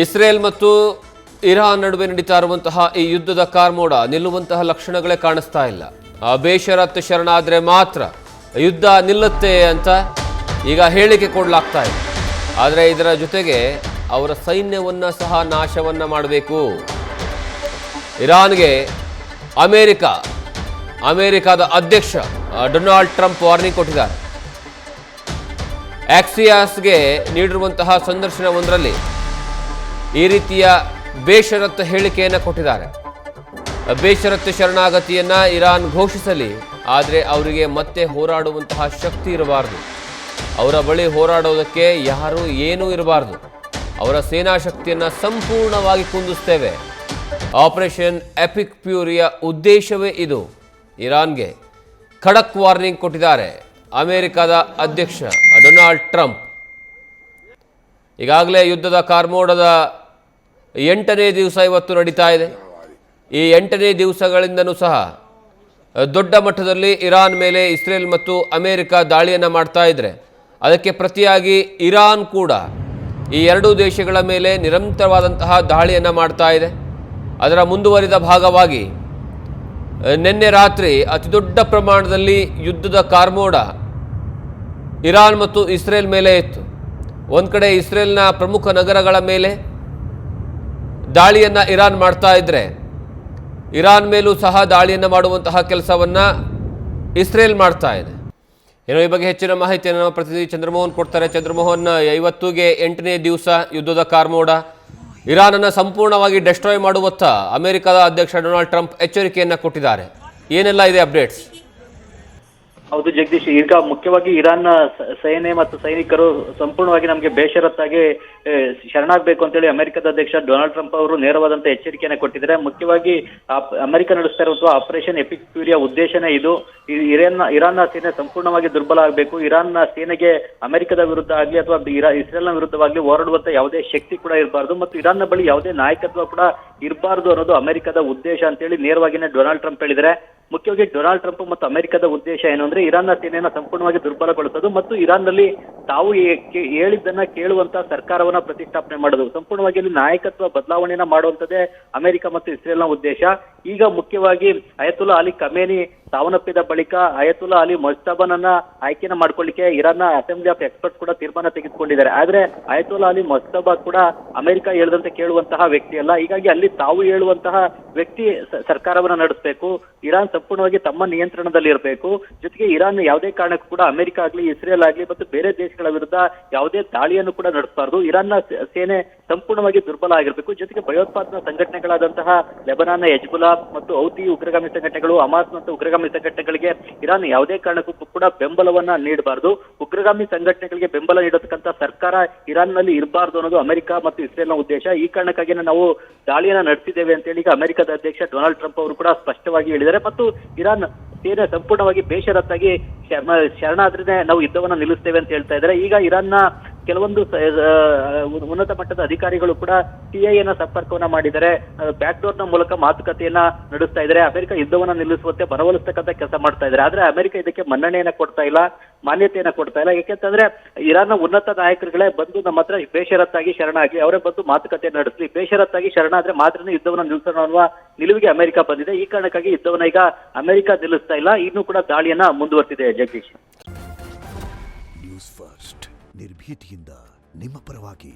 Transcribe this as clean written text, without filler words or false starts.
Israel ಮತ್ತು Iran ನಡುವೆ ನಡೀತಾ ಇರುವಂತಹ ಈ ಯುದ್ಧದ ಕಾರ್ಮೋಡ ನಿಲ್ಲುವಂತಹ ಲಕ್ಷಣಗಳೇ ಕಾಣಿಸ್ತಾ ಇಲ್ಲ. ಬೇಷರತ್ ಶರಣಾದ್ರೆ ಮಾತ್ರ ಯುದ್ಧ ನಿಲ್ಲುತ್ತೆ ಅಂತ ಈಗ ಹೇಳಿಕೆ ಕೊಡಲಾಗ್ತಾ ಇದೆ. ಆದರೆ ಇದರ ಜೊತೆಗೆ ಅವರ ಸೈನ್ಯವನ್ನು ಸಹ ನಾಶವನ್ನ ಮಾಡಬೇಕು. ಇರಾನ್ಗೆ ಅಮೆರಿಕದ ಅಧ್ಯಕ್ಷ ಡೊನಾಲ್ಡ್ ಟ್ರಂಪ್ ವಾರ್ನಿಂಗ್ ಕೊಟ್ಟಿದ್ದಾರೆ. ಆಕ್ಸಿಯಾಸ್ಗೆ ನೀಡಿರುವಂತಹ ಸಂದರ್ಶನವೊಂದರಲ್ಲಿ ಈ ರೀತಿಯ ಬೇಷರತ್ ಹೇಳಿಕೆಯನ್ನು ಕೊಟ್ಟಿದ್ದಾರೆ. ಬೇಷರತ್ ಶರಣಾಗತಿಯನ್ನ ಇರಾನ್ ಘೋಷಿಸಲಿ, ಆದರೆ ಅವರಿಗೆ ಮತ್ತೆ ಹೋರಾಡುವಂತಹ ಶಕ್ತಿ ಇರಬಾರದು. ಅವರ ಬಳಿ ಹೋರಾಡೋದಕ್ಕೆ ಯಾರೂ ಏನೂ ಇರಬಾರದು. ಅವರ ಸೇನಾ ಶಕ್ತಿಯನ್ನು ಸಂಪೂರ್ಣವಾಗಿ ಕುಂದಿಸ್ತೇವೆ. ಆಪರೇಷನ್ ಎಪಿಕ್ ಫ್ಯೂರಿಯ ಉದ್ದೇಶವೇ ಇದು. ಇರಾನ್ಗೆ ಖಡಕ್ ವಾರ್ನಿಂಗ್ ಕೊಟ್ಟಿದ್ದಾರೆ ಅಮೆರಿಕದ ಅಧ್ಯಕ್ಷ ಡೊನಾಲ್ಡ್ ಟ್ರಂಪ್. ಈಗಾಗಲೇ ಯುದ್ಧದ ಕಾರ್ಮೋಡದ 8ನೇ ದಿವಸ ಇವತ್ತು ನಡೀತಾ ಇದೆ. ಈ 8ನೇ ದಿವಸಗಳಿಂದನೂ ಸಹ ದೊಡ್ಡ ಮಟ್ಟದಲ್ಲಿ ಇರಾನ್ ಮೇಲೆ ಇಸ್ರೇಲ್ ಮತ್ತು ಅಮೆರಿಕ ದಾಳಿಯನ್ನು ಮಾಡ್ತಾ ಇದ್ರೆ, ಅದಕ್ಕೆ ಪ್ರತಿಯಾಗಿ ಇರಾನ್ ಕೂಡ ಈ ಎರಡೂ ದೇಶಗಳ ಮೇಲೆ ನಿರಂತರವಾದಂತಹ ದಾಳಿಯನ್ನು ಮಾಡ್ತಾ ಇದೆ. ಅದರ ಮುಂದುವರಿದ ಭಾಗವಾಗಿ ನಿನ್ನೆ ರಾತ್ರಿ ಅತಿ ದೊಡ್ಡ ಪ್ರಮಾಣದಲ್ಲಿ ಯುದ್ಧದ ಕಾರ್ಮೋಡ ಇರಾನ್ ಮತ್ತು ಇಸ್ರೇಲ್ ಮೇಲೆ ಇತ್ತು. ಒಂದು ಕಡೆ ಇಸ್ರೇಲ್ನ ಪ್ರಮುಖ ನಗರಗಳ ಮೇಲೆ ದಾಳಿಯನ್ನು ಇರಾನ್ ಮಾಡ್ತಾ ಇದ್ರೆ, ಇರಾನ್ ಮೇಲೂ ಸಹ ದಾಳಿಯನ್ನು ಮಾಡುವಂತಹ ಕೆಲಸವನ್ನು ಇಸ್ರೇಲ್ ಮಾಡ್ತಾ ಇದೆ. ಏನೋ ಈ ಬಗ್ಗೆ ಹೆಚ್ಚಿನ ಮಾಹಿತಿಯನ್ನು ನಮ್ಮ ಪ್ರತಿನಿಧಿ ಚಂದ್ರಮೋಹನ್ ಕೊಡ್ತಾರೆ. ಚಂದ್ರಮೋಹನ್, ಇವತ್ತಿಗೆ 8ನೇ ದಿವಸ ಯುದ್ಧದ ಕಾರ್ಮೋಡ ಇರಾನನ್ನು ಸಂಪೂರ್ಣವಾಗಿ ಡೆಸ್ಟ್ರಾಯ್ ಮಾಡುವತ್ತ ಅಮೆರಿಕದ ಅಧ್ಯಕ್ಷ ಡೊನಾಲ್ಡ್ ಟ್ರಂಪ್ ಎಚ್ಚರಿಕೆಯನ್ನು ಕೊಟ್ಟಿದ್ದಾರೆ. ಏನೆಲ್ಲ ಇದೆ ಅಪ್ಡೇಟ್ಸ್? ಹೌದು ಜಗದೀಶ್, ಈಗ ಮುಖ್ಯವಾಗಿ ಇರಾನ್ ಸೇನೆ ಮತ್ತು ಸೈನಿಕರು ಸಂಪೂರ್ಣವಾಗಿ ನಮಗೆ ಬೇಷರತ್ತಾಗಿ ಶರಣಾಗಬೇಕು ಅಂತೇಳಿ ಅಮೆರಿಕದ ಅಧ್ಯಕ್ಷ ಡೊನಾಲ್ಡ್ ಟ್ರಂಪ್ ಅವರು ನೇರವಾದಂತಹ ಎಚ್ಚರಿಕೆಯನ್ನು ಕೊಟ್ಟಿದ್ದಾರೆ. ಮುಖ್ಯವಾಗಿ ಅಮೆರಿಕ ನಡೆಸ್ತಾ ಇರುವಂತಹ ಆಪರೇಷನ್ ಎಪಿಕ್ ಫ್ಯೂರಿಯ ಉದ್ದೇಶನೇ ಇದು. ಇರಾನ್ನ ಸೇನೆ ಸಂಪೂರ್ಣವಾಗಿ ದುರ್ಬಲ ಆಗಬೇಕು. ಇರಾನ್ನ ಸೇನೆಗೆ ಅಮೆರಿಕದ ವಿರುದ್ಧ ಆಗಲಿ ಅಥವಾ ಇಸ್ರೇಲ್ನ ವಿರುದ್ಧವಾಗಲಿ ಹೋರಾಡುವಂತ ಯಾವುದೇ ಶಕ್ತಿ ಕೂಡ ಇರಬಾರ್ದು ಮತ್ತು ಇರಾನ್ನ ಬಳಿ ಯಾವುದೇ ನಾಯಕತ್ವ ಕೂಡ ಇರಬಾರ್ದು ಅನ್ನೋದು ಅಮೆರಿಕದ ಉದ್ದೇಶ ಅಂತೇಳಿ ನೇರವಾಗಿನೇ ಡೊನಾಲ್ಡ್ ಟ್ರಂಪ್ ಹೇಳಿದ್ದಾರೆ. ಮುಖ್ಯವಾಗಿ ಡೊನಾಲ್ಡ್ ಟ್ರಂಪ್ ಮತ್ತು ಅಮೆರಿಕದ ಉದ್ದೇಶ ಏನು ಅಂದ್ರೆ ಇರಾನ್ನ ಸೇನೆಯನ್ನು ಸಂಪೂರ್ಣವಾಗಿ ದುರ್ಬಲಗೊಳಿಸೋದು ಮತ್ತು ಇರಾನ್ನಲ್ಲಿ ತಾವು ಹೇಳಿದ್ದನ್ನ ಕೇಳುವಂತ ಸರ್ಕಾರವನ್ನ ಪ್ರತಿಷ್ಠಾಪನೆ ಮಾಡೋದು, ಸಂಪೂರ್ಣವಾಗಿ ಅಲ್ಲಿ ನಾಯಕತ್ವ ಬದಲಾವಣೆಯನ್ನ ಮಾಡುವಂತದ್ದೇ ಅಮೆರಿಕ ಮತ್ತು ಇಸ್ರೇಲ್ನ ಉದ್ದೇಶ. ಈಗ ಮುಖ್ಯವಾಗಿ ಅಯತುಲ್ಲಾ ಅಲಿ ಖಮೇನಿ ಸಾವನ್ನಪ್ಪಿದ ಬಳಿಕ ಅಯತುಲ್ಲಾ ಅಲಿ ಮುಜ್ತಬಾನನ್ನ ಆಯ್ಕೆನ ಮಾಡ್ಕೊಳ್ಳಿಕ್ಕೆ ಇರಾನ್ನ ಅಸೆಂಬ್ಲಿ ಆಫ್ ಎಕ್ಸ್ಪರ್ಟ್ಸ್ ಕೂಡ ತೀರ್ಮಾನ ತೆಗೆದುಕೊಂಡಿದ್ದಾರೆ. ಆದ್ರೆ ಅಯತುಲ್ಲಾ ಅಲಿ ಮುಜ್ತಬಾ ಕೂಡ ಅಮೆರಿಕ ಹೇಳಿದಂತೆ ಕೇಳುವಂತಹ ವ್ಯಕ್ತಿ ಅಲ್ಲ. ಹೀಗಾಗಿ ಅಲ್ಲಿ ತಾವು ಹೇಳುವಂತಹ ವ್ಯಕ್ತಿ ಸರ್ಕಾರವನ್ನ ನಡೆಸಬೇಕು. ಇರಾನ್ ಸಂಪೂರ್ಣವಾಗಿ ತಮ್ಮ ನಿಯಂತ್ರಣದಲ್ಲಿ ಇರಬೇಕು. ಜೊತೆಗೆ ಇರಾನ್ ಯಾವುದೇ ಕಾರಣಕ್ಕೂ ಕೂಡ ಅಮೆರಿಕ ಆಗ್ಲಿ ಇಸ್ರೇಲ್ ಆಗ್ಲಿ ಮತ್ತು ಬೇರೆ ದೇಶಗಳ ವಿರುದ್ಧ ಯಾವುದೇ ದಾಳಿಯನ್ನು ಕೂಡ ನಡೆಸಬಾರದು. ಇರಾನ್ನ ಸೇನೆ ಸಂಪೂರ್ಣವಾಗಿ ದುರ್ಬಲ ಆಗಿರಬೇಕು. ಜೊತೆಗೆ ಭಯೋತ್ಪಾದನಾ ಸಂಘಟನೆಗಳಾದಂತಹ ಲೆಬನಾನ್ನ ಹೆಜ್ಬುಲ್ಲಾ ಮತ್ತು ಹೌತಿ ಉಗ್ರಗಾಮಿ ಸಂಘಟನೆಗಳು, ಹಮಾಸ್ ಮತ್ತು ಉಗ್ರಗಾಮಿ ಸಂಘಟನೆಗಳಿಗೆ ಇರಾನ್ ಯಾವುದೇ ಕಾರಣಕ್ಕೂ ಕೂಡ ಬೆಂಬಲವನ್ನ ನೀಡಬಾರದು. ಉಗ್ರಗಾಮಿ ಸಂಘಟನೆಗಳಿಗೆ ಬೆಂಬಲ ನೀಡತಕ್ಕಂತ ಸರ್ಕಾರ ಇರಾನ್ನಲ್ಲಿ ಇರಬಾರ್ದು ಅನ್ನೋದು ಅಮೆರಿಕ ಮತ್ತು ಇಸ್ರೇಲ್ನ ಉದ್ದೇಶ. ಈ ಕಾರಣಕ್ಕಾಗಿ ನಾವು ದಾಳಿಯನ್ನ ನಡೆಸಿದ್ದೇವೆ ಅಂತೇಳಿ ಈಗ ಅಮೆರಿಕದ ಅಧ್ಯಕ್ಷ ಡೊನಾಲ್ಡ್ ಟ್ರಂಪ್ ಅವರು ಕೂಡ ಸ್ಪಷ್ಟವಾಗಿ ಹೇಳಿದ್ದಾರೆ. ಮತ್ತು ಇರಾನ್ ಸೇನೆ ಸಂಪೂರ್ಣವಾಗಿ ಬೇಷರತ್ತಾಗಿ ಶರಣಾದ್ರೆ ನಾವು ಯುದ್ಧವನ್ನ ನಿಲ್ಲಿಸ್ತೇವೆ ಅಂತ ಹೇಳ್ತಾ ಇದ್ದಾರೆ. ಈಗ ಇರಾನ್ನ ಕೆಲವೊಂದು ಉನ್ನತ ಮಟ್ಟದ ಅಧಿಕಾರಿಗಳು ಕೂಡ ಸಿಐಎನ ಸಂಪರ್ಕವನ್ನ ಮಾಡಿದ್ದಾರೆ. ಬ್ಯಾಕ್ ಡೋರ್ ನ ಮೂಲಕ ಮಾತುಕತೆಯನ್ನ ನಡೆಸ್ತಾ ಇದ್ದಾರೆ. ಅಮೆರಿಕ ಯುದ್ಧವನ್ನ ನಿಲ್ಲಿಸುವಂತೆ ಮನವೊಲಿಸ್ತಕ್ಕಂಥ ಕೆಲಸ ಮಾಡ್ತಾ ಇದ್ದಾರೆ. ಆದ್ರೆ ಅಮೆರಿಕ ಇದಕ್ಕೆ ಮನ್ನಣೆಯನ್ನ ಕೊಡ್ತಾ ಇಲ್ಲ, ಮಾನ್ಯತೆಯನ್ನ ಕೊಡ್ತಾ ಇಲ್ಲ. ಯಾಕೆಂತಂದ್ರೆ ಇರಾನ್ನ ಉನ್ನತ ನಾಯಕರುಗಳೇ ಬಂದು ನಮ್ಮ ಹತ್ರ ಬೇಷರತ್ತಾಗಿ ಶರಣಾಗಿ ಅವರೇ ಬಂದು ಮಾತುಕತೆ ನಡೆಸಲಿ, ಬೇಷರತ್ತಾಗಿ ಶರಣಾದ್ರೆ ಮಾತ್ರ ಯುದ್ಧವನ್ನ ನಿಲ್ಲಿಸೋಣ ಅನ್ನುವ ನಿಲುವಿಗೆ ಅಮೆರಿಕ ಬಂದಿದೆ. ಈ ಕಾರಣಕ್ಕಾಗಿ ಯುದ್ಧವನ್ನ ಈಗ ಅಮೆರಿಕ ನಿಲ್ಲಿಸ್ತಾ ಇಲ್ಲ, ಇನ್ನೂ ಕೂಡ ದಾಳಿಯನ್ನ ಮುಂದುವರೆಸಿದೆ. ಜಗದೀಶ್, ನ್ಯೂಸ್ ಫಸ್ಟ್ ನಿರ್ಭೀತಿಯಿಂದ ನಿಮ್ಮ ಪರವಾಗಿ.